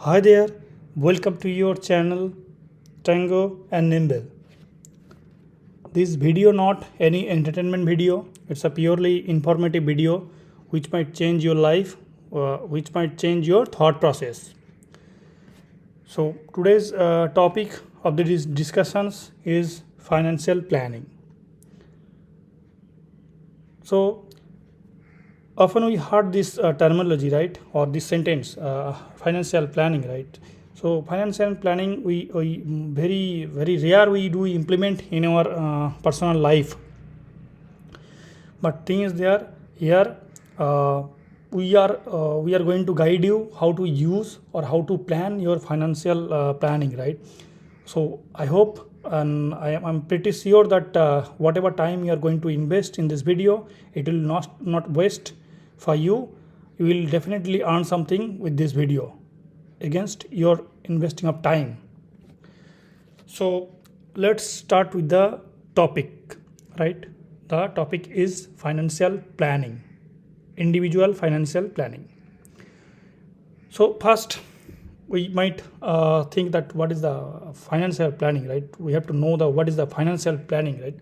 Hi there, welcome to your channel Tango and Nimble. This video not any entertainment video, it's a purely informative video which might change your life, which might change your thought process. So today's topic of these discussions is financial planning. So often we heard this terminology, right, or this sentence, financial planning, right? So financial planning, we very rare we do implement in our personal life. But thing is there here, we are going to guide you how to use or how to plan your financial planning, right? So I hope and I'm pretty sure that whatever time you are going to invest in this video, it will not waste for you. You will definitely earn something with this video against your investing of time. So let's start with the topic, right? The topic is financial planning, individual financial planning. So first, we might think that what is the financial planning, right? We have to know the what is the financial planning, right?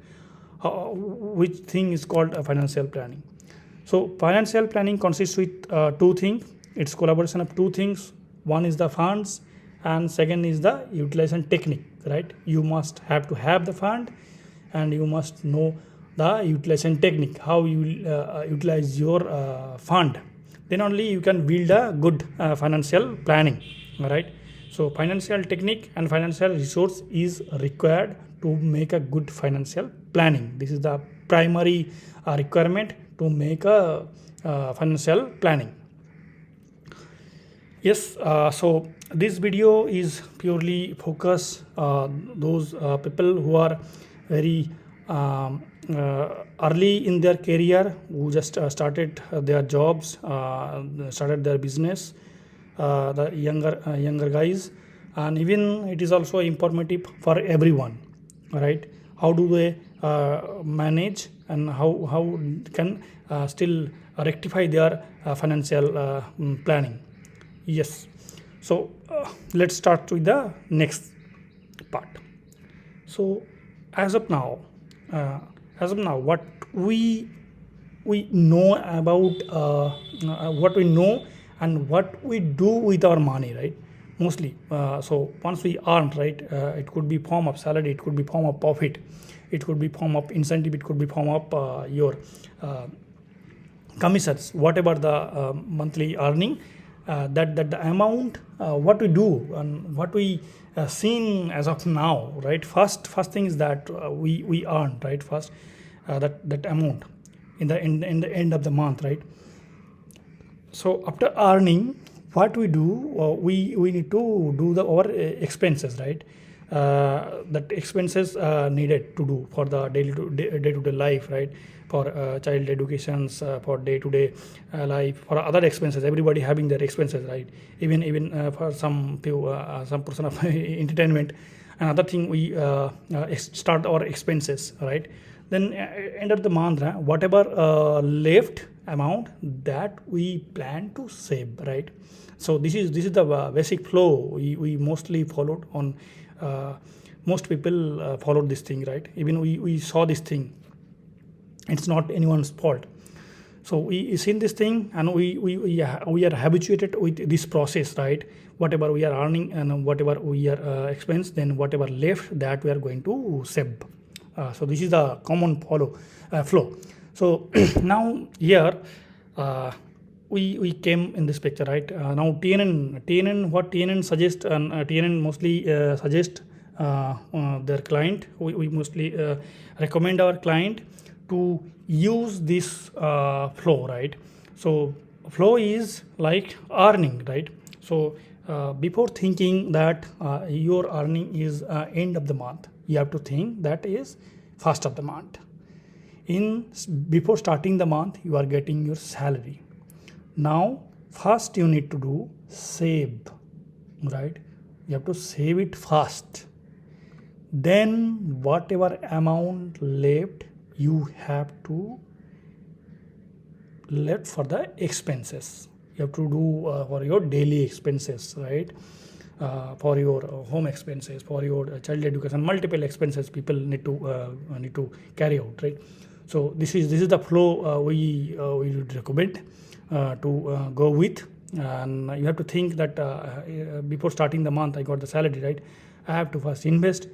Which thing is called a financial planning? So financial planning consists with two things. It's collaboration of two things. One is the funds, and second is the utilization technique, right? You must have to have the fund, and you must know the utilization technique, how you will utilize your fund. Then only you can build a good financial planning, right? So financial technique and financial resource is required to make a good financial planning. This is the primary requirement to make a financial planning. Yes, so this video is purely focus those people who are very early in their career, who just started their jobs, started their business, the younger guys, and even it is also informative for everyone, right? How do they manage, and how can still rectify their financial planning? Yes. So let's start with the next part. So as of now, uh, what we know about what we know and what we do with our money, right? Mostly. So once we earn, right, it could be form of salary, it could be form of profit, it could be form of incentive, it could be form of your commissions, whatever the monthly earning, that the amount what we do and what we seen as of now, right? First thing is that we earn, right? First that amount in the end of the month, right? So after earning, what we do, we need to do our expenses, right? That expenses needed to do for the day to day life, right? For child educations, for day to day life, for other expenses. Everybody having their expenses, right? Even for some portion of entertainment. Another thing, we start our expenses, right? Then end of the month, whatever left amount that we plan to save, right? So this is the basic flow we mostly followed on. Most people followed this thing, right? Even we saw this thing. It's not anyone's fault. So we seen this thing, and we are habituated with this process, right? Whatever we are earning and whatever we are expense, then whatever left, that we are going to save. So this is the common flow. So now here we came in this picture, right? Now TNN, what TNN suggest, and TNN mostly suggest their client. We mostly recommend our client to use this flow, right? So flow is like earning, right? So before thinking that your earning is end of the month, you have to think that is first of the month. Before starting the month, you are getting your salary. Now first you need to do save, right? You have to save it first. Then whatever amount left, you have to left for the expenses. you have to do for your daily expenses, right? For your home expenses, for your child education, multiple expenses people need to carry out, right? So this is the flow we would recommend to go with. And you have to think that before starting the month, I got the salary, right? I have to first invest,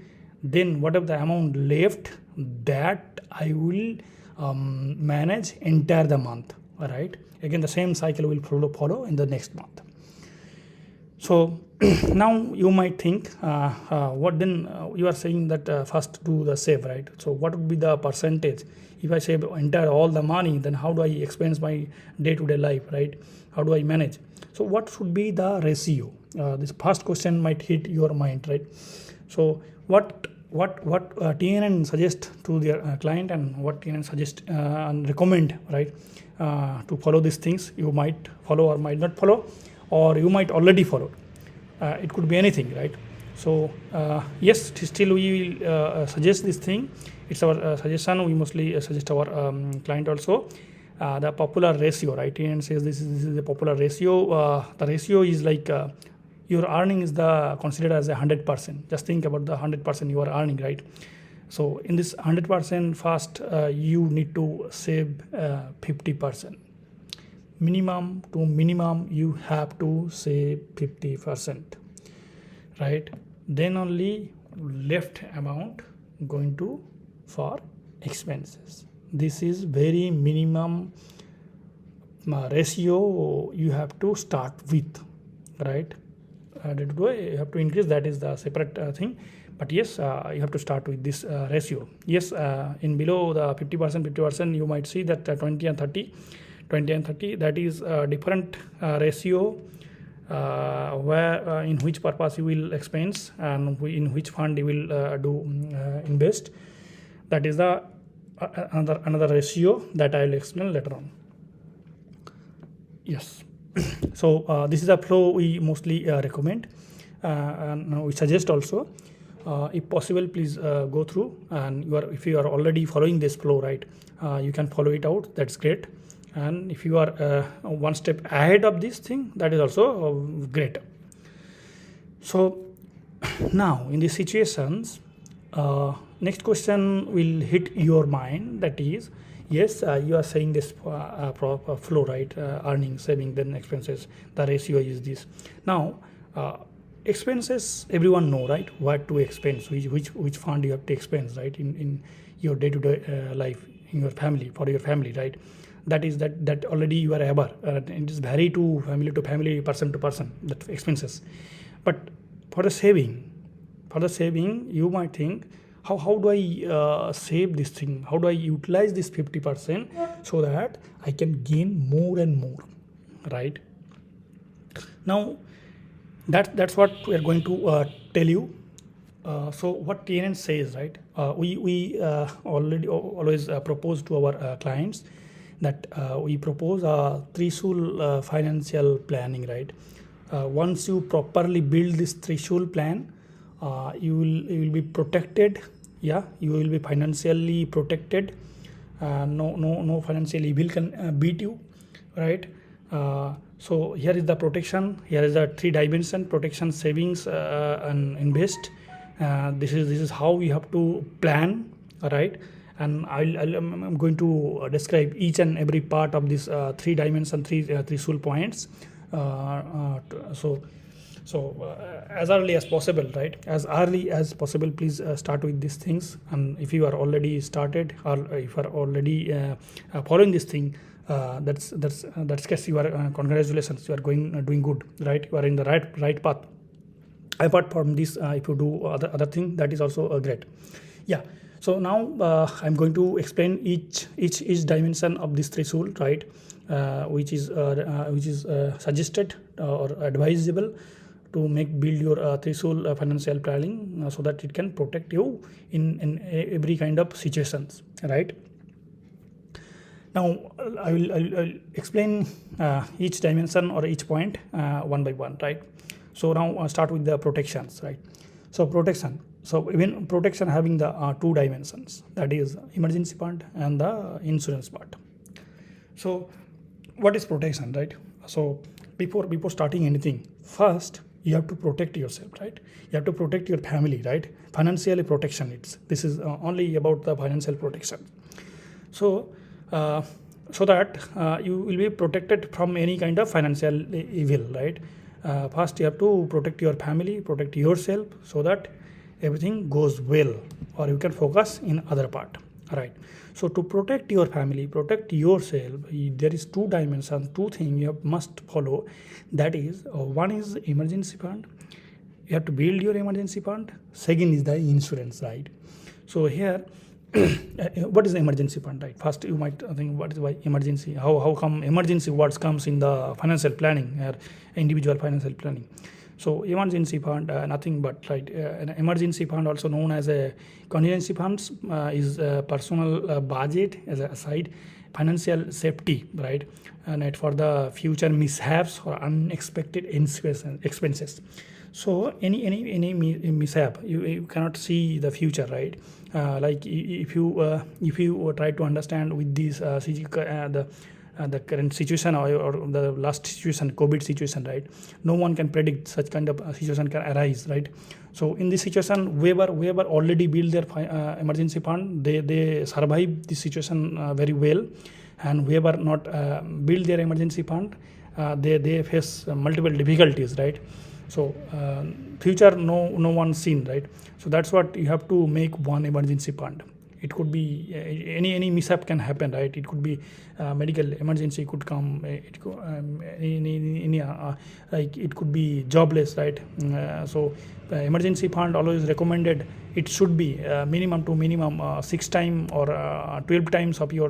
then whatever the amount left, that I will manage entire the month. All right, again the same cycle will follow in the next month. So now you might think, what then you are saying that first do the save, right? So what would be the percentage? If I save entire all the money, then how do I expense my day-to-day life, right? How do I manage? So what should be the ratio? This first question might hit your mind, right? So what TNN suggest to their client, and what TNN suggest and recommend, right, to follow these things. You might follow or might not follow, or you might already follow. It could be anything, right? So yes, still we will suggest this thing. It's our suggestion. We mostly suggest our client also. The popular ratio, right? TNN says this is the popular ratio. The ratio is like your earning is considered as 100%. Just think about the 100% you are earning, right? So in this 100%, first you need to save 50%. Minimum to minimum, you have to save 50%, right? Then only left amount going to for expenses. This is very minimum ratio you have to start with, right? You have to increase, that is the separate thing, but yes, you have to start with this ratio. Yes, in below the 50%, you might see that 20 and 30, that is a different ratio where in which purpose you will expense and in which fund you will do invest. That is the another ratio that I will explain later on. Yes. So this is a flow we mostly recommend, and we suggest also. If possible, please go through, and if you are already following this flow, right, you can follow it out. That's great. And if you are one step ahead of this thing, that is also great. So now in these situations, next question will hit your mind, that is, yes, you are saying this flow, right? Earning, saving, then expenses. The ratio is this. Now, expenses, everyone know, right? What to expense, which fund you have to expense, right? In your day-to-day life, in your family, for your family, right? That already you are aware. It is vary to family, person to person, that expenses. But for the saving, you might think, how do I save this thing? How do I utilize this 50% so that I can gain more and more, right? Now, that's what we are going to tell you. So what TNN says, right? We always propose to our clients that we propose a threshold financial planning, right? Once you properly build this threshold plan, you will be protected. Yeah, you will be financially protected. No financial evil can beat you, right? So here is the protection. Here is the 3 dimension: protection, savings, and invest. This is how we have to plan, right? And I'm going to describe each and every part of this 3 dimension, 3 threshold points. So as early as possible, right? As early as possible, please start with these things. And if you are already started, or if you are already following this thing, that's case you are congratulations, you are doing good, right? You are in the right path. Apart from this, if you do other thing, that is also great. Yeah. So now I'm going to explain each dimension of this threshold, right? Which is suggested or advisable to build your threshold financial planning, so that it can protect you in every kind of situations, right? Now I'll explain each dimension or each point one by one, right? So now I'll start with the protections, right? So protection. So even protection having the 2 dimensions, that is emergency fund and the insurance part. So what is protection, right? So before starting anything, first you have to protect yourself, right? You have to protect your family, right? Financially protection, this is only about the financial protection. So so that you will be protected from any kind of financial evil, right? First you have to protect your family, protect yourself, so that everything goes well, or you can focus in other part, right? So to protect your family, protect yourself, there is two dimensions, two things you must follow. That is, one is emergency fund. You have to build your emergency fund. Second is the insurance, right? So here what is the emergency fund, right? First you might think, what is why emergency, how come emergency words comes in the financial planning or individual financial planning? So emergency fund, nothing but, right, an emergency fund, also known as a contingency funds, is a personal budget as a side financial safety, right? And it for the future mishaps or unexpected expenses. So any mishap, you cannot see the future, right? Like if you try to understand with this the current situation, or the last situation, COVID situation, right? No one can predict such kind of situation can arise, right? So in this situation, whoever already built their emergency fund, they survive this situation very well. And whoever not build their emergency fund, they face multiple difficulties, right? So future, no one seen, right? So that's what you have to make one emergency fund. It could be any mishap can happen, right? It could be medical emergency could come, it could like it could be jobless, right? So emergency fund always recommended, it should be minimum to minimum 6 times or 12 times of your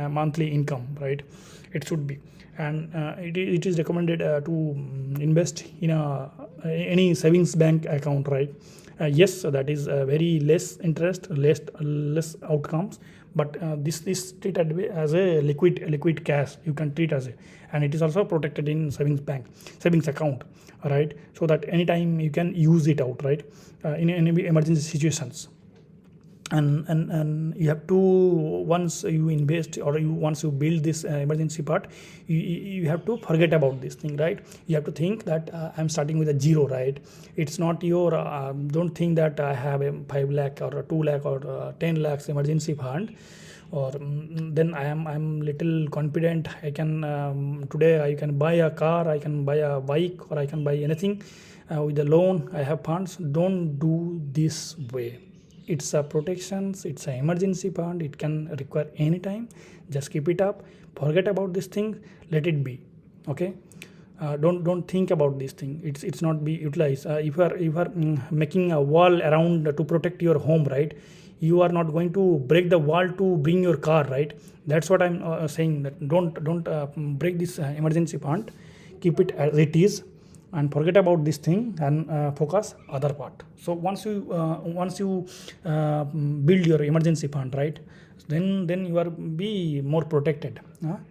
monthly income, right? It should be. And it is recommended to invest in any savings bank account, right? Yes, that is very less interest, less outcomes, but this is treated as a liquid cash, you can treat as a, and it is also protected in savings account, right? So that anytime you can use it out, right? In any emergency situations. And you have to, once you invest or once you build this emergency part, you have to forget about this thing, right? You have to think that I'm starting with a zero, right? It's not your don't think that I have a 5 lakh or a 2 lakh or 10 lakhs emergency fund, or then I'm little confident, I can today I can buy a car, I can buy a bike, or I can buy anything with a loan, I have funds. Don't do this way. It's a protections, it's an emergency fund, it can require anytime. Just keep it up, forget about this thing, let it be, okay? Don't think about this thing, it's not be utilized. If you are making a wall around to protect your home, right? You are not going to break the wall to bring your car, right? That's what I'm saying, that don't break this emergency fund. Keep it as it is and forget about this thing, and focus other part. So once you build your emergency fund, right, then you are be more protected,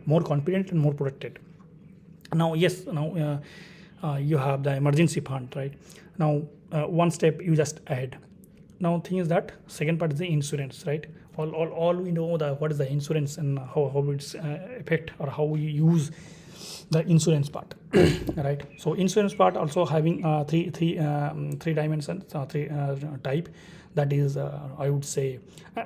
more confident and more protected. Now yes, now you have the emergency fund, right? Now one step you just add. Now thing is that second part is the insurance, right? All we know that what is the insurance and how it's affect, or how we use the insurance part. Right? So insurance part also having three dimensions, three type. That is I would say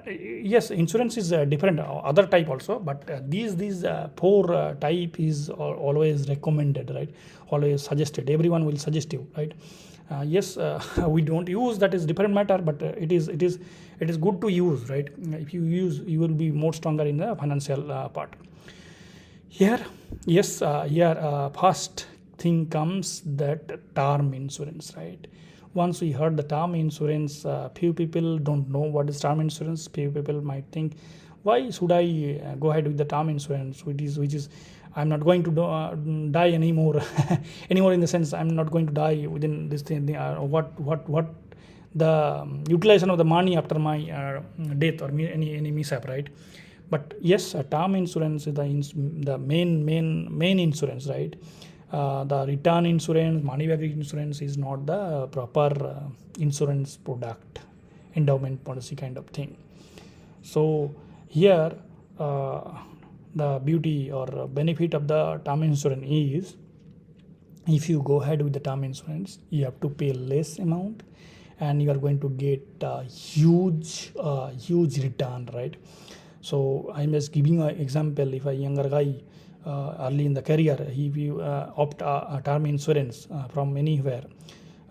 yes, insurance is different other type also, but these four type is always recommended, right? Always suggested, everyone will suggest you, right? Yes, we don't use, that is different matter, but it is good to use, right? If you use, you will be more stronger in the financial part. Here, yes, here first thing comes that term insurance, right? Once we heard the term insurance, few people don't know what is term insurance. Few people might think, why should I go ahead with the term insurance, which is I'm not going to die anymore, anymore in the sense I'm not going to die within this thing. What the utilization of the money after my death or any mishap, right? But yes, term insurance is the main insurance, right? The return insurance, money back insurance is not the proper insurance product, endowment policy kind of thing. So here the beauty or benefit of the term insurance is if you go ahead with the term insurance, you have to pay less amount and you are going to get a huge return, right? So I'm just giving an example. If a younger guy early in the career, if you opt a term insurance from anywhere,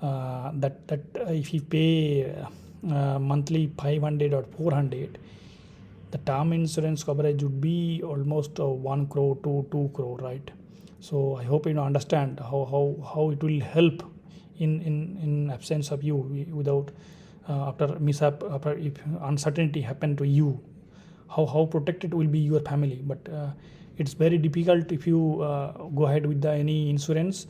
that if you pay monthly 500 or 400, the term insurance coverage would be almost 1 crore to 2 crore, right? So I hope you understand how it will help in absence of you, without after mishap, after if uncertainty happen to you, how protected will be your family. But it's very difficult if you go ahead with the any insurance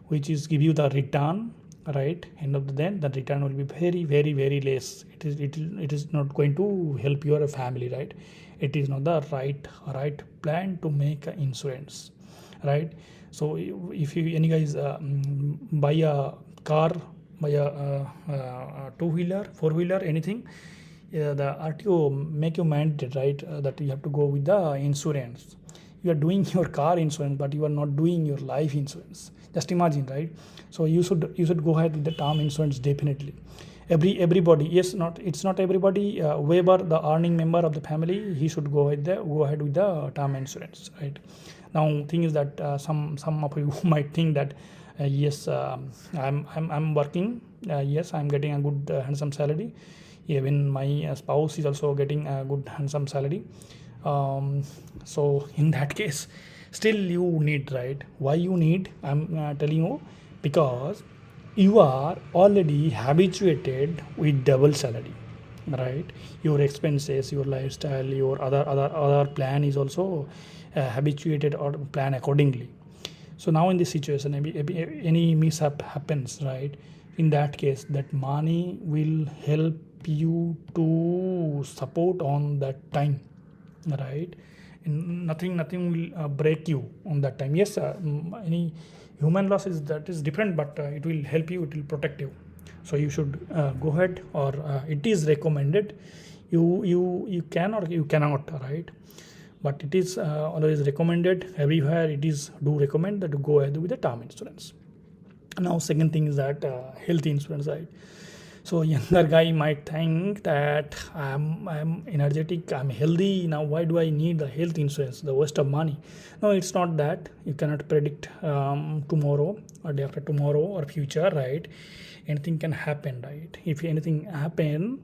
which is give you the return, right? End of the day, the return will be very less. It is not going to help your family, right? It is not the right plan to make insurance, right? So if you any guys buy a car, buy a two-wheeler, four-wheeler, anything, the RTO make you mandate, right? That you have to go with the insurance. You are doing your car insurance, but you are not doing your life insurance. Just imagine, right? So you should go ahead with the term insurance definitely. Everybody, yes, not it's not everybody. Whoever the earning member of the family, he should go ahead with the term insurance, right? Now, thing is that some of you might think that yes, I'm working. Yes, I'm getting a good handsome salary. Even my spouse is also getting a good handsome salary. So in that case, still you need, right? Why you need? I'm telling you, because you are already habituated with double salary, right? Your expenses, your lifestyle, your other plan is also habituated or plan accordingly. So now in this situation, any mishap happens, right? In that case, that money will help you to support on that time, right? And nothing will break you on that time. Yes, any human loss is different, but it will help you, it will protect you. So you should go ahead, or it is recommended. You can or you cannot, right? But it is always recommended everywhere. It is do recommend that to go ahead with the term insurance. Now second thing is that health insurance, right? So younger guy might think that I'm energetic, I'm healthy. Now why do I need the health insurance? The waste of money. No, it's not that. You cannot predict tomorrow or day after tomorrow or future, right? Anything can happen, right? If anything happen,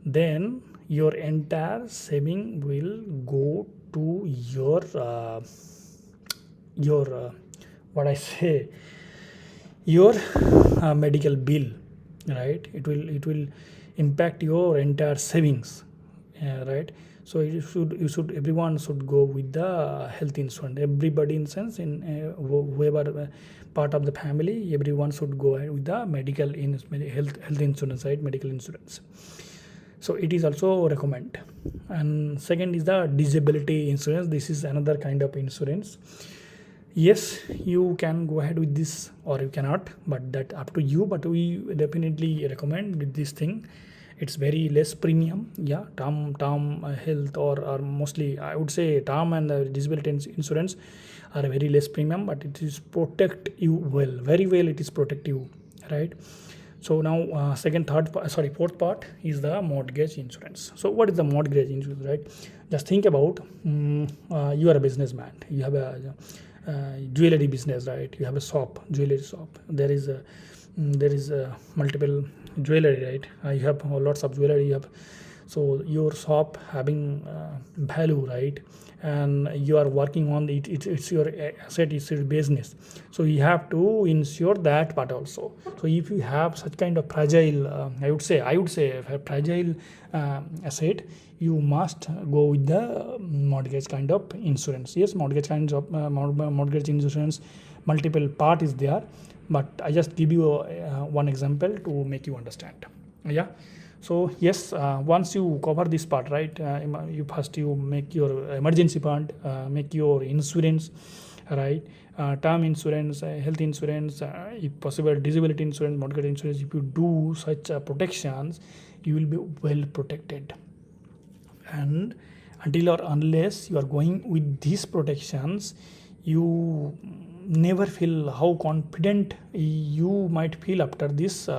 then your entire saving will go to your what I say, your medical bill, right? It will impact your entire savings, right? So you should everyone should go with the health insurance. Everybody in sense in whoever part of the family, everyone should go ahead with the health insurance, right? Medical insurance. So it is also recommend. And second is the disability insurance. This is another kind of insurance. Yes, you can go ahead with this or you cannot, but that up to you. But we definitely recommend with this thing. It's very less premium. Yeah, term health or mostly I would say term and disability insurance are very less premium, but it is protect you well, very well. It is protect you, right? So now fourth part is the mortgage insurance. So what is the mortgage insurance, right? Just think about you are a businessman. You have a jewelry business, right? You have a jewelry shop. There is multiple jewelry, right? You have lots of jewelry. You have, so your shop having value, right? And you are working on it. It's your asset. It's your business. So you have to insure that part also. So if you have such kind of fragile, I would say a fragile asset, you must go with the mortgage kind of insurance. Yes, mortgage kinds of mortgage insurance, multiple part is there, but I just give you one example to make you understand. Yeah. So yes, once you cover this part, right, you make your emergency fund, make your insurance, right, term insurance, health insurance, if possible disability insurance, mortgage insurance. If you do such protections, you will be well protected. And until or unless you are going with these protections, you never feel how confident you might feel after this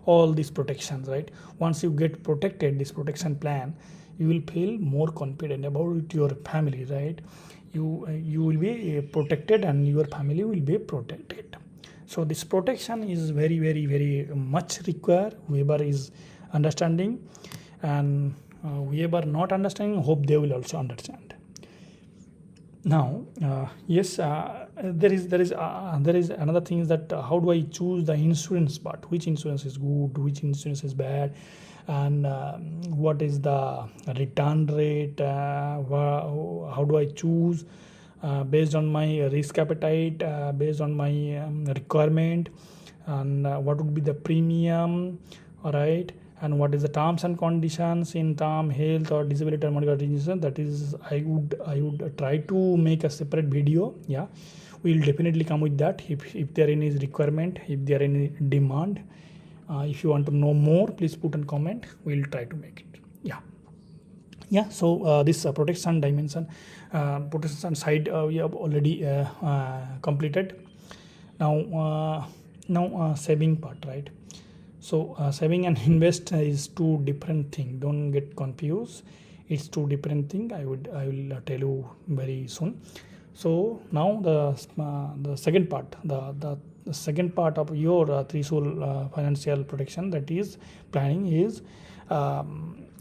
all these protections, right? Once you get protected, this protection plan, you will feel more confident about your family, right? You will be protected and your family will be protected. So this protection is very very very much required. Whoever is understanding, and whoever not understanding, hope they will also understand. Now, yes, there is another thing is that how do I choose the insurance part? Which insurance is good? Which insurance is bad? And what is the return rate? How do I choose based on my risk appetite, based on my requirement, and what would be the premium? All right, and what is the terms and conditions in term, health or disability or medical condition. That is, I would try to make a separate video. Yeah, we'll definitely come with that if there any requirement, if there any demand. If you want to know more, please put in comment, we'll try to make it. Yeah. So this protection dimension, protection side, we have already completed. Now saving part, right? So saving and invest is two different things. Don't get confused. It's two different things. I will tell you very soon. So now the second part, the second part of your threshold financial protection, that is planning, is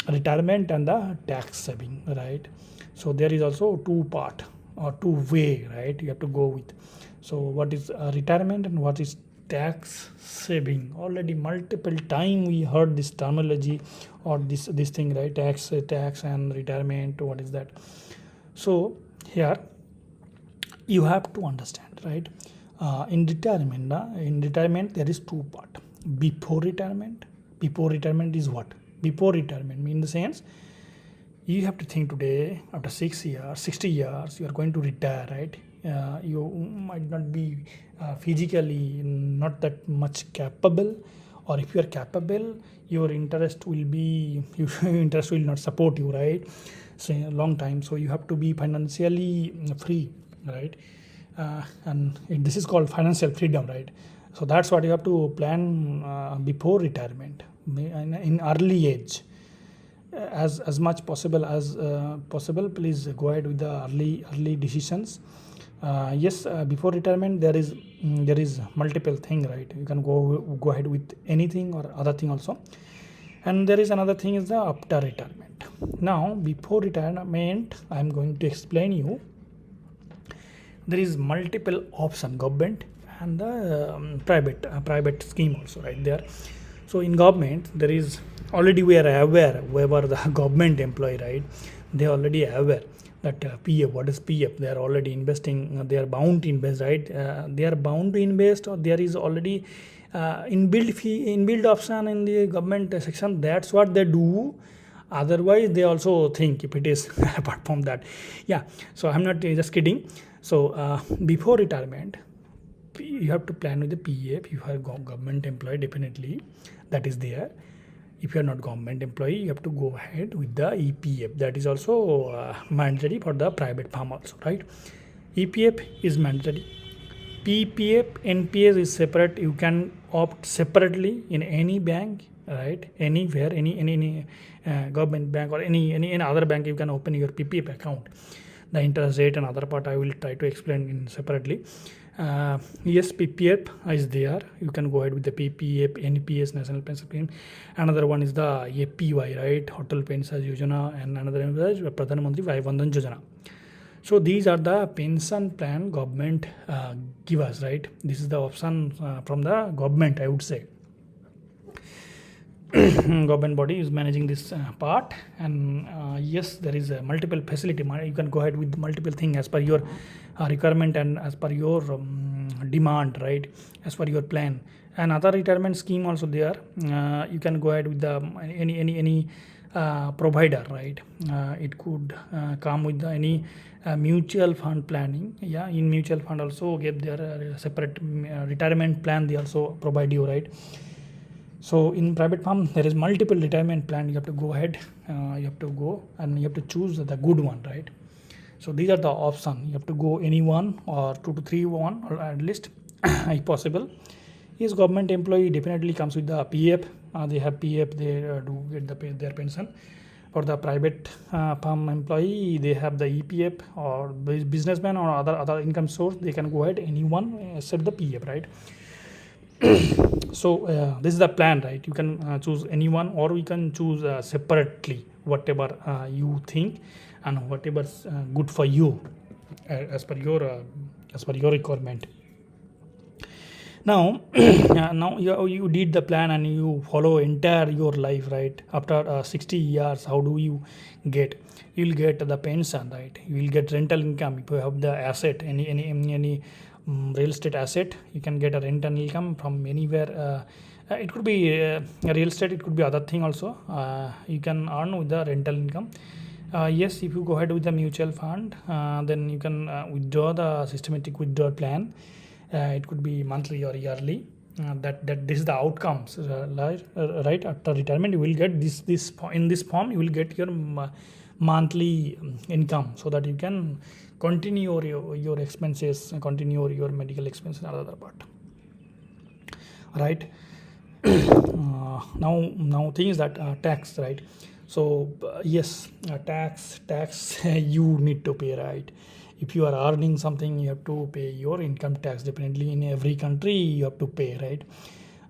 retirement and the tax saving, right? So there is also two part or two way, right? You have to go with. So what is retirement and what is tax saving? Already multiple time we heard this terminology or this thing, right? Tax and retirement. What is that? So here you have to understand, right? In retirement there is two part. Before retirement is what? Before retirement mean the sense you have to think today, after 6 years, 60 years, you are going to retire, right? You might not be physically not that much capable, or if you are capable, your interest will not support you, right? So a long time. So you have to be financially free, right? And this is called financial freedom, right? So that's what you have to plan before retirement, in early age. As much possible as possible, please go ahead with the early decisions. Yes, before retirement there is multiple thing, right? You can go ahead with anything or other thing also. And there is another thing is the after retirement. Now before retirement, I am going to explain you. There is multiple option, government and the private scheme also, right there. So in government there is, already we are aware, whoever the government employee, right, they already aware that PF, what is PF, they are already investing, they are bound to invest, right? They are bound to invest, or there is already inbuilt option in the government section. That's what they do. Otherwise they also think if it is apart from that. Yeah, so I'm not just kidding. So before retirement you have to plan with the PF. If you are government employee, definitely that is there. If you are not government employee, you have to go ahead with the EPF. That is also mandatory for the private firm also, right? EPF is mandatory. PPF, NPS is separate. You can opt separately in any bank, right? Anywhere, any government bank or any other bank, you can open your PPF account. The interest rate and other part I will try to explain in separately. Yes, PPF is there. You can go ahead with the PPF, NPS, National Pension Scheme. Another one is the APY, right? Hotel Pension Yojana, and another one is Pradhan Mantri Vay Bandhan Yojana. So these are the pension plan government give us, right? This is the option from the government, I would say. Government body is managing this part, and yes, there is a multiple facility. You can go ahead with multiple things as per your requirement and as per your demand, right? As per your plan. And other retirement scheme also there. You can go ahead with the any provider, right? It could come with the, any mutual fund planning. Yeah, in mutual fund also get their separate retirement plan. They also provide you, right? So in private firm there is multiple retirement plan. You have to go ahead, you have to go and you have to choose the good one, right? So these are the option. You have to go any one or 2 to 3 one, or at least if possible. Yes, government employee definitely comes with the PF. They have PF. They do get their pension. For the private firm employee, they have the EPF, or businessman or other income source. They can go ahead any one except the PF, right? So this is the plan, right? You can choose anyone, or you can choose separately whatever you think and whatever's good for you as per your requirement. Now now you did the plan and you follow entire your life, right? After 60 years, how do you get? You'll get the pension, right? You will get rental income if you have the asset, any real estate asset. You can get a rental income from anywhere. It could be real estate, it could be other thing also. You can earn with the rental income. Yes, if you go ahead with the mutual fund, then you can withdraw the systematic withdrawal plan. It could be monthly or yearly. That this is the outcomes, right? After retirement, you will get this in this form. You will get your monthly income, so that you can continue your expenses, continue your medical expenses and other part, right? Now thing is that tax, right? So yes, tax you need to pay, right? If you are earning something, you have to pay your income tax. Definitely in every country you have to pay, right?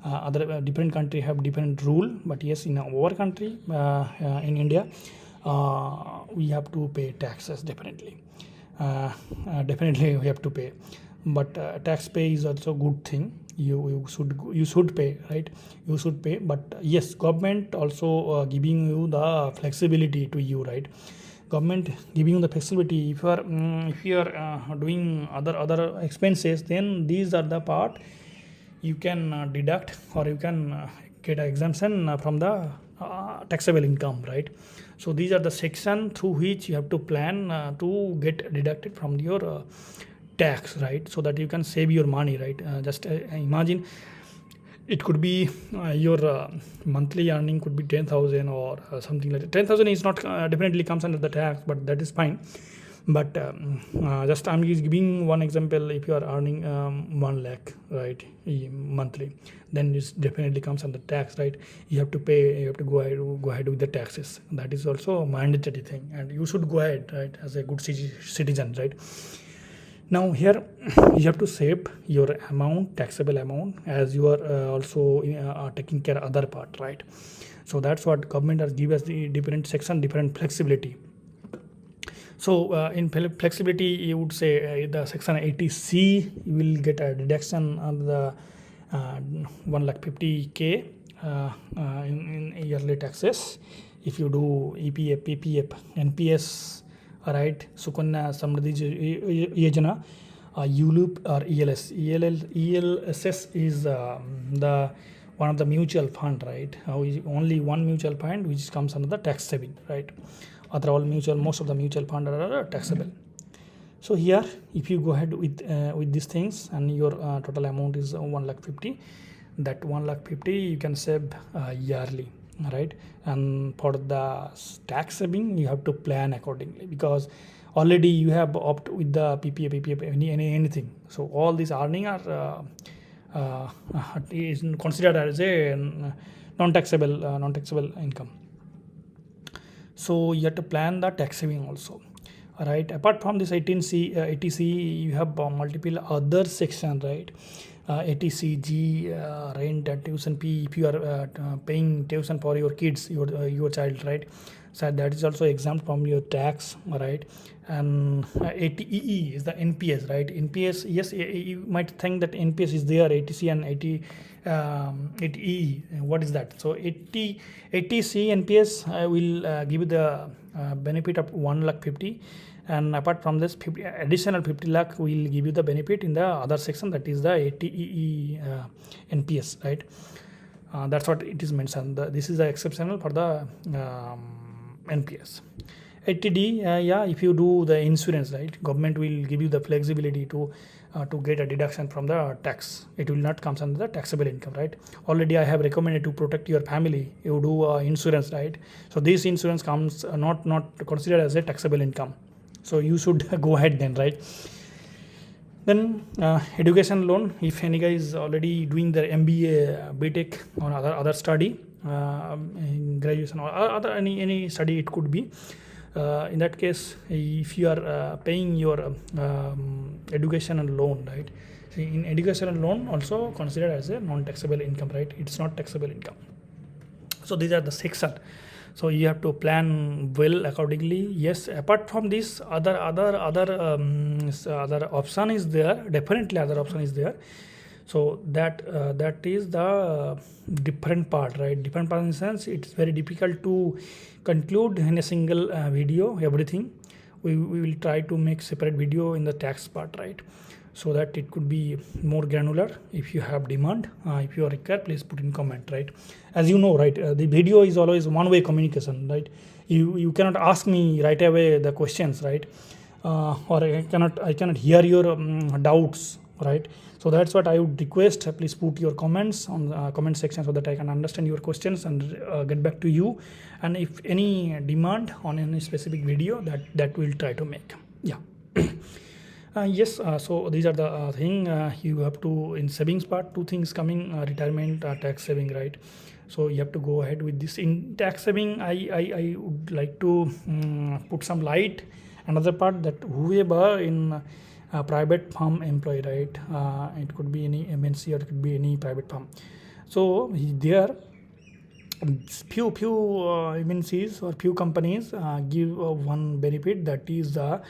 Other different country have different rule, but yes, in our country, in India, we have to pay taxes. Definitely we have to pay. But tax pay is also good thing. You should pay, right? You should pay. But yes, government also giving you the flexibility to you, right? Government giving you the flexibility. If you are doing other expenses, then these are the part you can deduct, or you can get an exemption from the taxable income, right? So these are the section through which you have to plan to get deducted from your tax, right? So that you can save your money, right? Just imagine, it could be your monthly earning could be 10,000 or something like that. 10,000 is not definitely comes under the tax, but that is fine. But just I'm just giving one example. If you are earning 1 lakh, right, monthly, then this definitely comes under tax, right? You have to pay. You have to go ahead with the taxes. That is also a mandatory thing, and you should go ahead, right, as a good citizen, right? Now here you have to save your amount, taxable amount, as you are also taking care of other part, right? So that's what government has given us, the different section, different flexibility. So in flexibility, you would say the section 80C, you will get a deduction of the 150K in yearly taxes. If you do EPF, PPF, NPS, right, Sukanya Samriddhi Yojana, ULUP or ELS. ELSS is the one of the mutual fund, right? Only one mutual fund which comes under the tax saving, right? Other all most of the mutual fund are taxable. So here, if you go ahead with these things, and your total amount is 150, that 150 you can save yearly, right? And for the tax saving, you have to plan accordingly, because already you have opt with the PPF, anything. So all these earning are is considered as a non-taxable income. So you have to plan the tax saving also, right? Apart from this 18C, 80C, you have multiple other sections, right? 80CG, rent, tuition fee. If you are paying tuition for your kids, your child, right? So that is also exempt from your tax, right? And 80EE is the NPS, right? NPS, yes, you might think that NPS is there, 80C and 80EE. What is that? So 80C NPS will give you the benefit of 150, and apart from this, additional 50 lakh will give you the benefit in the other section, that is the 80EE NPS, right? That's what it is mentioned. This is the exceptional for the NPS. 80D, yeah, if you do the insurance, right, government will give you the flexibility to get a deduction from the tax. It will not come under the taxable income, right? Already I have recommended to protect your family. You do insurance, right? So this insurance comes not considered as a taxable income. So you should go ahead then, right? Then education loan, if any guy is already doing their MBA, BTech or other study, in graduation or other any study it could be. In that case, if you are paying your educational loan, right? See, in educational loan also considered as a non-taxable income, right? It's not taxable income. So these are the section. So you have to plan well accordingly. Yes, apart from this, other option is there. Definitely other option is there. So that is the different part, right? Different part in the sense it's very difficult to conclude in a single video everything. We will try to make separate video in the tax part, right? So that it could be more granular. If you have demand, if you are required, please put in comment, right? As you know, right, the video is always one-way communication, right? You cannot ask me right away the questions, right? Or I cannot hear your doubts, right? So that's what I would request. Please put your comments on the comment section so that I can understand your questions and get back to you. And if any demand on any specific video, that we'll try to make. Yeah. Yes, so these are the thing you have to, in savings part, two things coming, retirement, tax saving, right? So you have to go ahead with this. In tax saving, I would like to put some light. Another part that whoever in private firm employee, right? It could be any MNC or it could be any private firm. So there few MNCs or few companies give one benefit, that is the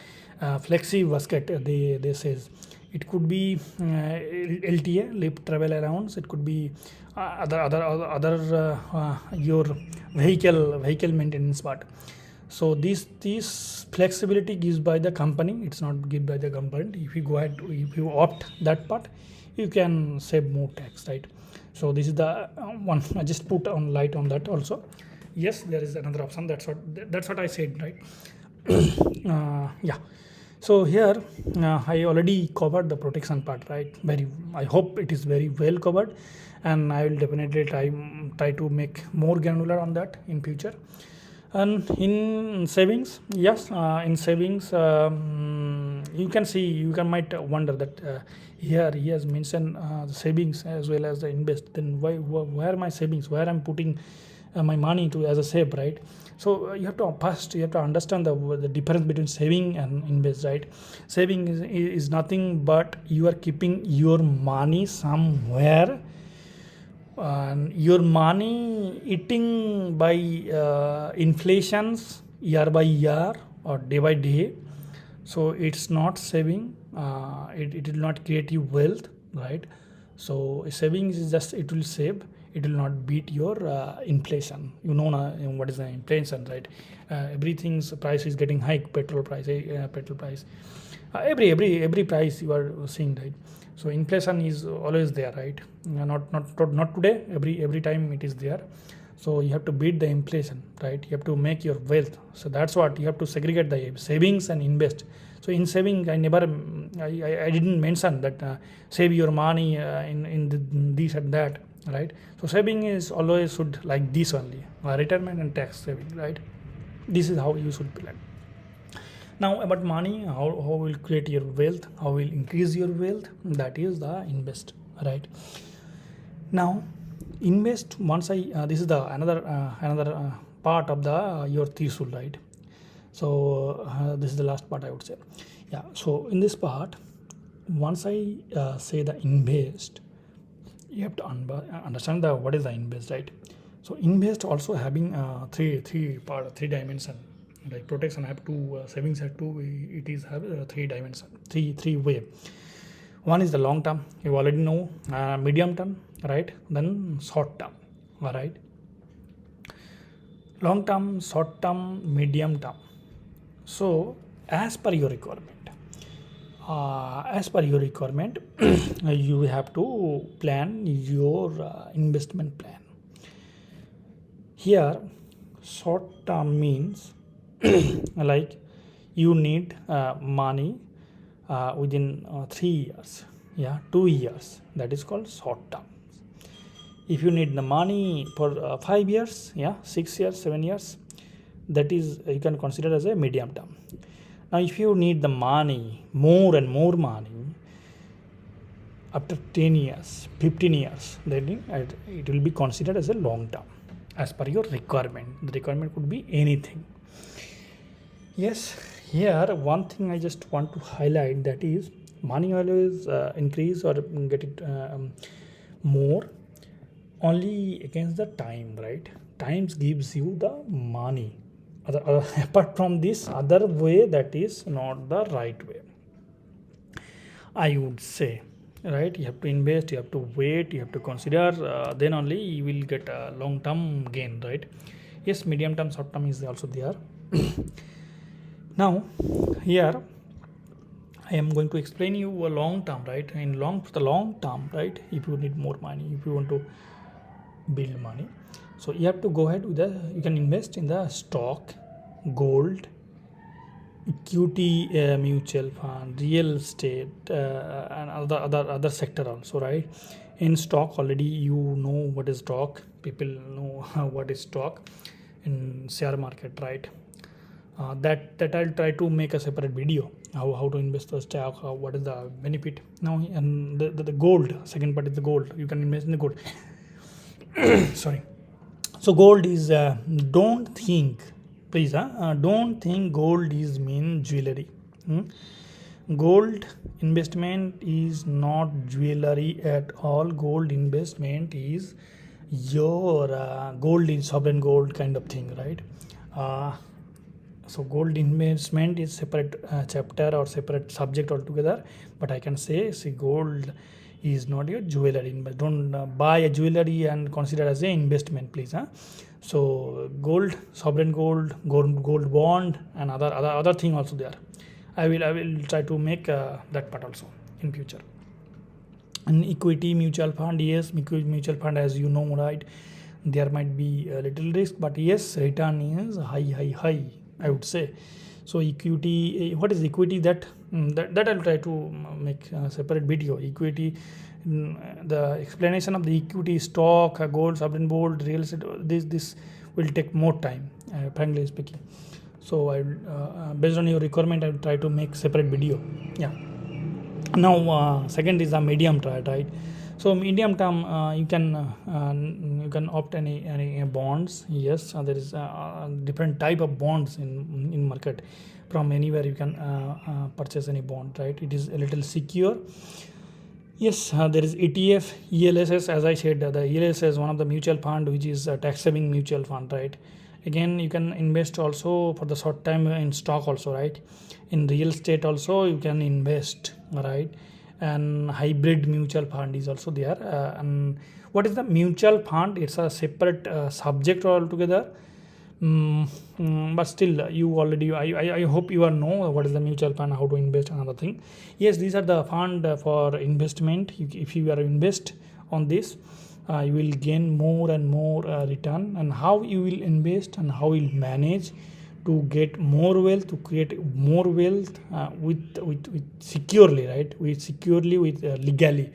flexi basket. They says it could be LTA, live travel allowance. It could be other your vehicle maintenance part. So this flexibility gives by the company. It's not given by the government. If you go ahead, if you opt that part, you can save more tax, right? So this is the one. I just put on light on that also. Yes, there is another option. That's what I said, right? Yeah. So here I already covered the protection part, right? I hope it is very well covered, and I will definitely try to make more granular on that in future. And in savings, yes, in savings, you might wonder that here he has mentioned the savings as well as the invest. Then where are my savings? Where I'm putting my money to as a save, right? So you have to understand the difference between saving and invest, right? Saving is nothing but you are keeping your money somewhere, and your money eating by inflations year by year or day by day. So it's not saving. It will not create you wealth, right? So savings is just, it will save. It will not beat your inflation. You know what is the inflation, right? Everything's price is getting high. Petrol price, every price you are seeing, right? So inflation is always there, right? Not today. Every time it is there. So you have to beat the inflation, right? You have to make your wealth. So that's what you have to segregate the savings and invest. So in saving, I didn't mention that save your money in this and that, right? So saving is always should like this only, retirement and tax saving, right? This is how you should plan. Now about money, how will create your wealth, how will increase your wealth, that is the invest, right? Now invest, once this is the another part of the your threshold, right? So this is the last part I would say. Yeah, so in this part, once I say the invest, you have to understand what is the invest, right? So invest also having three dimension, like protection have two, savings have two. It is have three dimension, three way. One is the long term, you already know, medium term, right? Then short term, all right? Long term, short term, medium term. So as per your requirement, you have to plan your investment plan. Here short term means like you need money within 3 years, 2 years, that is called short term. If you need the money for 5 years, 6 years, 7 years, that is you can consider as a medium term. Now if you need the money, more and more money, after 10 years, 15 years, then it will be considered as a long term as per your requirement. The requirement could be anything. Yes, here one thing I just want to highlight, that is money always increase or get it more only against the time, right? Times gives you the money. Apart from this other way, that is not the right way, I would say, right? You have to invest, you have to wait, you have to consider, then only you will get a long term gain, right? Yes, medium term, short term is also there. Now here I am going to explain you a long term, right? In the long term, right, if you need more money, if you want to build money, so you have to go ahead with you can invest in the stock, gold, equity, mutual fund, real estate, and other sector also, right? In stock, already you know what is stock, people know what is stock in share market, right? That I'll try to make a separate video, how to invest the stock, what is the benefit. Now, and the gold, second part is the gold. You can invest in the gold. Sorry. So gold is don't think, please, don't think gold is mean jewelry. Gold investment is not jewelry at all. Gold investment is your gold is sovereign gold kind of thing, right? So gold investment is separate chapter or separate subject altogether, but I can say, see, gold is not your jewelry. Don't buy a jewelry and consider as a investment, please. So gold, sovereign gold bond, and other thing also there. I will try to make that part also in future. And equity mutual fund, yes, mutual fund, as you know, right, there might be a little risk, but yes, return is high, I would say. So equity, what is equity? That I'll try to make a separate video. Equity, the explanation of the equity, stock, gold, sovereign gold, real estate, this will take more time, frankly speaking. So I based on your requirement, I will try to make separate video. Yeah. Now second is the medium term, right? So medium term, you can opt any bonds. Yes, there is different type of bonds in market. From anywhere you can purchase any bond, right? It is a little secure. Yes, there is ETF, ELSS. As I said, the ELSS is one of the mutual fund which is a tax saving mutual fund, right? Again, you can invest also for the short time in stock also, right? In real estate also you can invest, right? And hybrid mutual fund is also there. And what is the mutual fund? It's a separate subject altogether. But still, you already, I hope you know what is the mutual fund, how to invest, another thing. Yes, these are the fund for investment. If you are invest on this, you will gain more and more return. And how you will invest and how you will manage to get more wealth, to create more wealth with securely, right? With legally.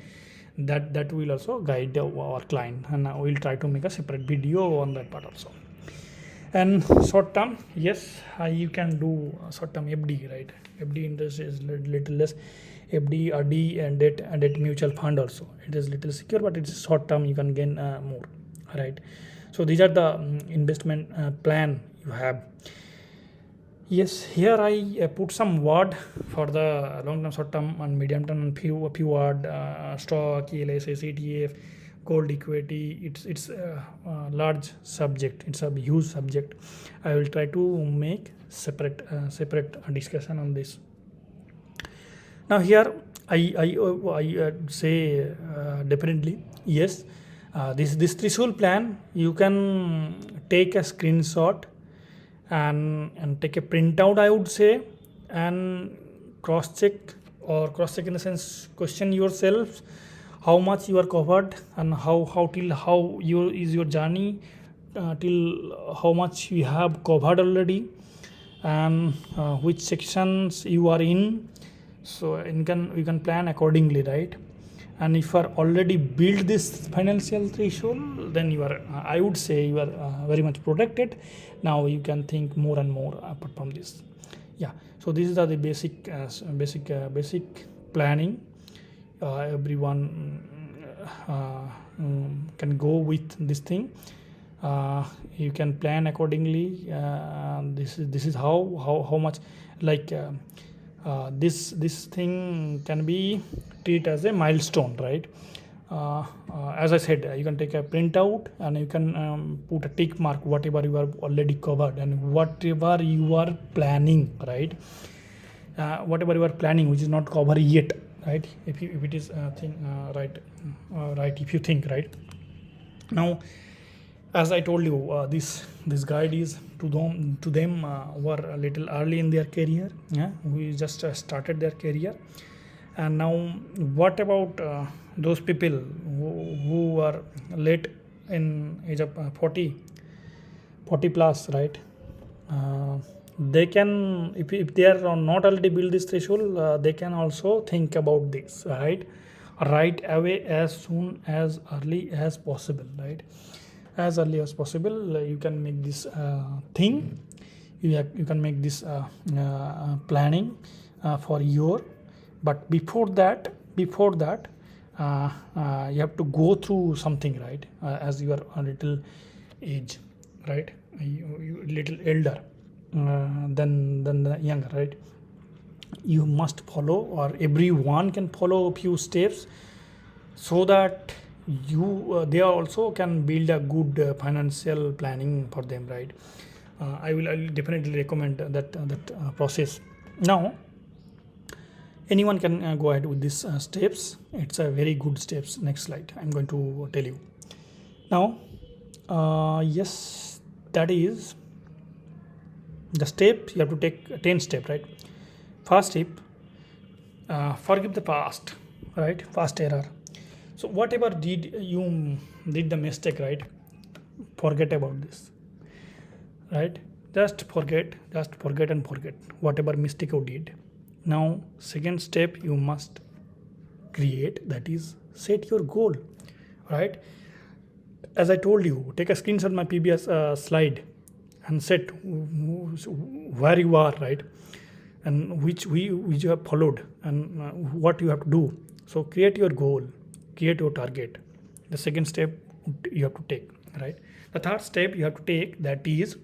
That will also guide our client, and we will try to make a separate video on that part also. And short term, yes, you can do short term FD, right? FD interest is little less. FD, RD, and debt mutual fund also. It is little secure, but it's short term. You can gain more, right? So these are the investment plan you have. Yes, here I put some word for the long term, short term, and medium term, and few word, stock, ELSS, ETF, gold, equity. It's a large subject. It's a huge subject. I will try to make separate discussion on this. Now here I say definitely yes. This threshold plan, you can take a screenshot and take a printout, I would say, and cross check in the sense, question yourself how much you are covered, and how is your journey till how much you have covered already, and which sections you are in. So you can plan accordingly, right? And if you are already built this financial threshold, then you are, I would say, you are very much protected. Now you can think more and more apart from this. Yeah, so these are the basic planning. Everyone can go with this thing. You can plan accordingly. This is how much, like this thing can be treated as a milestone, right? As I said, you can take a printout and you can put a tick mark whatever you are already covered and whatever you are planning, right? Whatever you are planning which is not covered yet, right? If it is thing right, if you think, right? Now, as I told you, this guide is to them who are a little early in their career, yeah, who just started their career. And now, what about those people who are late in age of 40 plus, right? They can, if they are not already build this threshold, they can also think about this, right away, as soon as early as possible, right? As early as possible, you can make this thing. You can make this planning for your. But before that, you have to go through something, right? As you are a little age, right? You little elder than the younger, right? You must follow, or everyone can follow a few steps, so that they also can build a good financial planning for them, right? I'll definitely recommend that process. Now, anyone can go ahead with these steps. It's a very good steps. Next slide, I'm going to tell you now. Yes, that is the step. You have to take 10 steps, right? First step, forgive the past, right? Past error. So whatever you did the mistake, right? Forget about this, right? Just forget and forget whatever mistake you did. Now, second step you must create, that is set your goal, right? As I told you, take a screenshot of my previous slide and set where you are, right? And which you have followed, and what you have to do. So create your goal, create your target. The second step you have to take, right? The third step you have to take, that is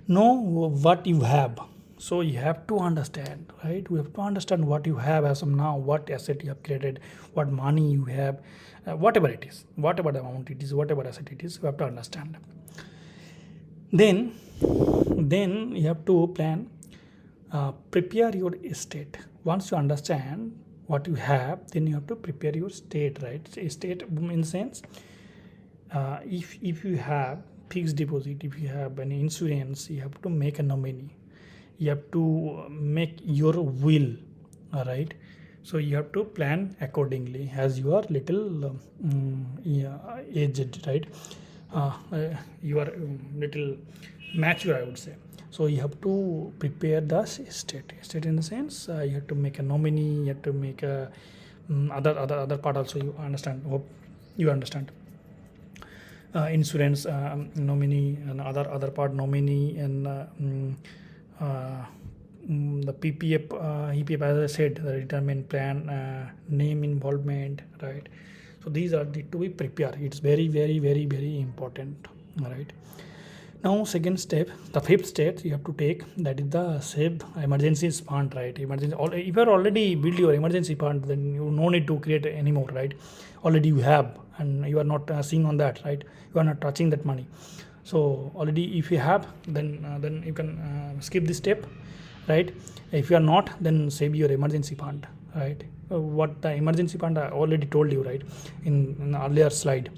know what you have. So you have to understand, right? We have to understand what you have as of now, what asset you have created, what money you have, whatever it is, whatever the amount it is, whatever asset it is, you have to understand. Then you have to plan, prepare your estate. Once you understand what you have, then you have to prepare your state, right? Estate in sense, if you have fixed deposit, if you have an insurance, you have to make a nominee. You have to make your will, all right? So you have to plan accordingly as you are little aged, right? You are little mature, I would say. So you have to prepare the estate in the sense, you have to make a nominee, you have to make a other part also. You understand? Hope you understand. Insurance nominee, and other part nominee, and the PPF, EPF, as I said, the retirement plan, name involvement, right? So these are the to be prepared. It's very, very, very, very important, right? Now, second step, the fifth step you have to take, that is the save emergency fund, right? If you are already build your emergency fund, then you no need to create anymore, right? Already you have, and you are not seeing on that, right? You are not touching that money. So already if you have, then you can skip this step, right? If you are not, then save your emergency fund, right? What the emergency fund I already told you, right, in the earlier slide.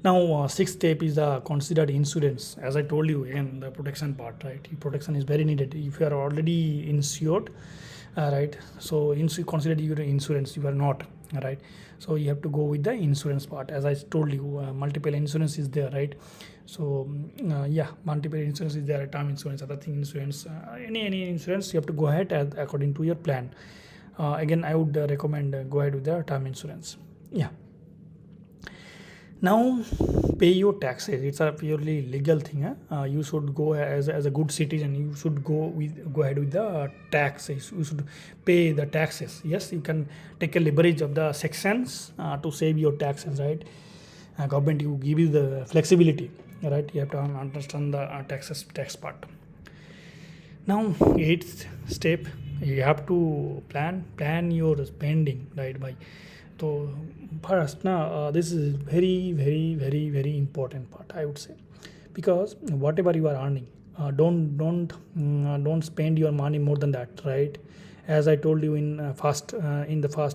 Now, sixth step is the considered insurance. As I told you, again, the protection part, right? Protection is very needed. If you are already insured, right? So consider your insurance. You are not, right? So you have to go with the insurance part. As I told you, multiple insurance is there, right? So multiple insurance is there. Term insurance, other thing insurance, any insurance, you have to go ahead according to your plan. Again, I would recommend go ahead with the term insurance. Yeah. Now, pay your taxes. It's a purely legal thing. You should go as a good citizen. You should go ahead with the taxes. You should pay the taxes. Yes, you can take a leverage of the sections to save your taxes. Right, government you give you the flexibility. Right, you have to understand the tax part. Now, eighth step, you have to plan your spending, right? By so first, now this is very important part, I would say, because whatever you are earning, don't spend your money more than that, right? As I told you in the first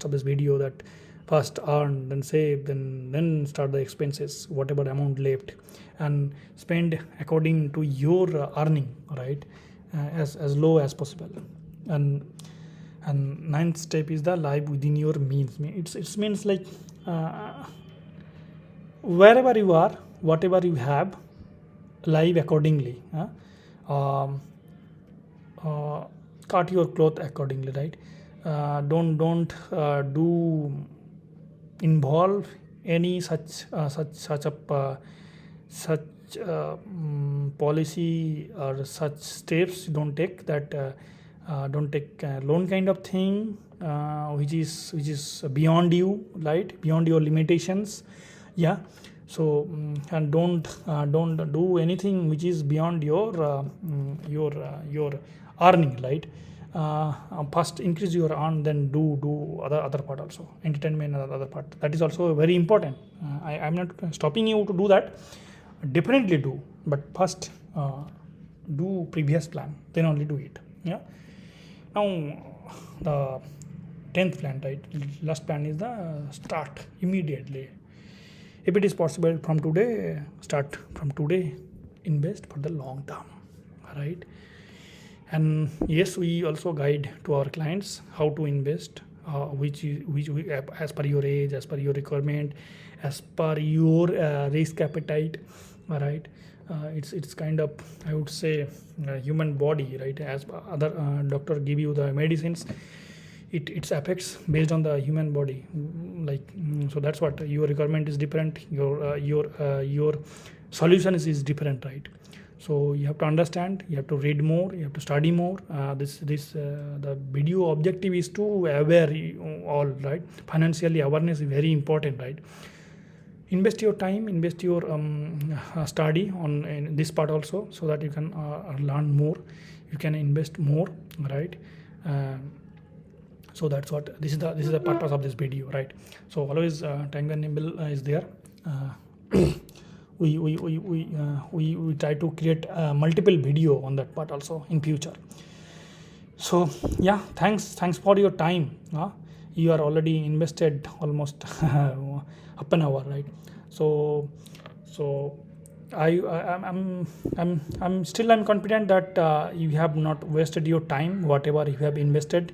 of this video, that first earn, then save, then start the expenses, whatever amount left, and spend according to your earning, right? As low as possible. And ninth step is the live within your means. It means like wherever you are, whatever you have, live accordingly. Um, cut your cloth accordingly, right? Don't do involve any such policy or such steps. Don't take loan kind of thing, which is beyond you, right? Beyond your limitations. Yeah. So and don't do anything which is beyond your earning, right? First increase your earn, then do other part also, entertainment and other part. That is also very important. I'm not stopping you to do that. Definitely do, but first do previous plan, then only do it. Yeah. Now the 10th plan, right? Last plan is the start immediately. If it is possible from today, start from today. Invest for the long term, right? And yes, we also guide to our clients how to invest, which as per your age, as per your requirement, as per your risk appetite, right? It's kind of, I would say, human body, right? As other doctor give you the medicines, it affects based on the human body. So that's what your requirement is different. Your solution is different, right? So you have to understand, you have to read more, you have to study more. The video objective is to aware all, right? Financially awareness is very important, right? Invest your time, invest your study on in this part also, so that you can learn more, you can invest more, right? So that's what this is the purpose of this video, right? So always time enable is there. We try to create multiple video on that part also in future. So yeah, thanks for your time. You are already invested almost half an hour, right? So I'm confident that you have not wasted your time. Whatever you have invested,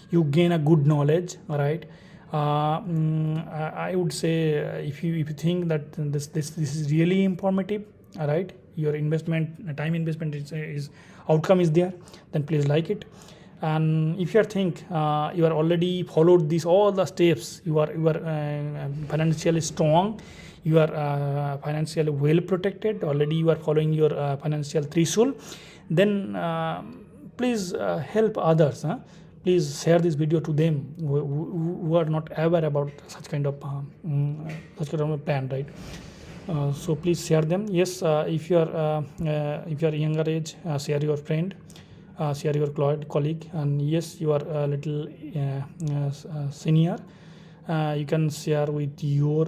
you gain a good knowledge, right? I would say, if you think that this is really informative, right? Your time investment is outcome is there, then please like it. And if you think you are already followed all the steps, you are financially strong, you are financially well protected already, you are following your financial threshold, then please help others. Please share this video to them who are not aware about such kind of plan, right? So please share them. Yes, if you are younger age, share your friend, share your colleague, and yes, you are a little senior, you can share with your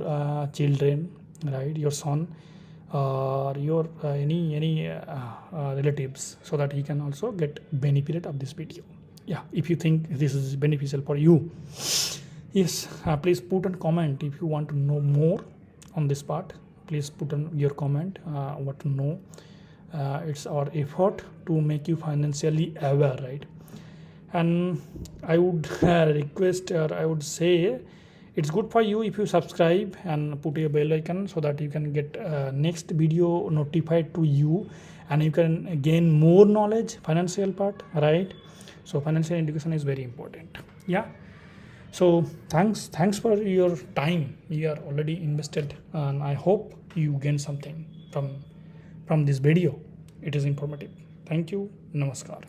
children, right? Your son or your any relatives, so that he can also get benefited of this video. Yeah, if you think this is beneficial for you. Yes, please put a comment if you want to know more on this part. Please put on your comment what to know. It's our effort to make you financially aware, right? And I would request, or I would say, it's good for you if you subscribe and put a bell icon, so that you can get next video notified to you, and you can gain more knowledge, financial part, right? So financial education is very important. Yeah. So thanks for your time you are already invested, and I hope you gain something from this video. It is informative. Thank you. Namaskar.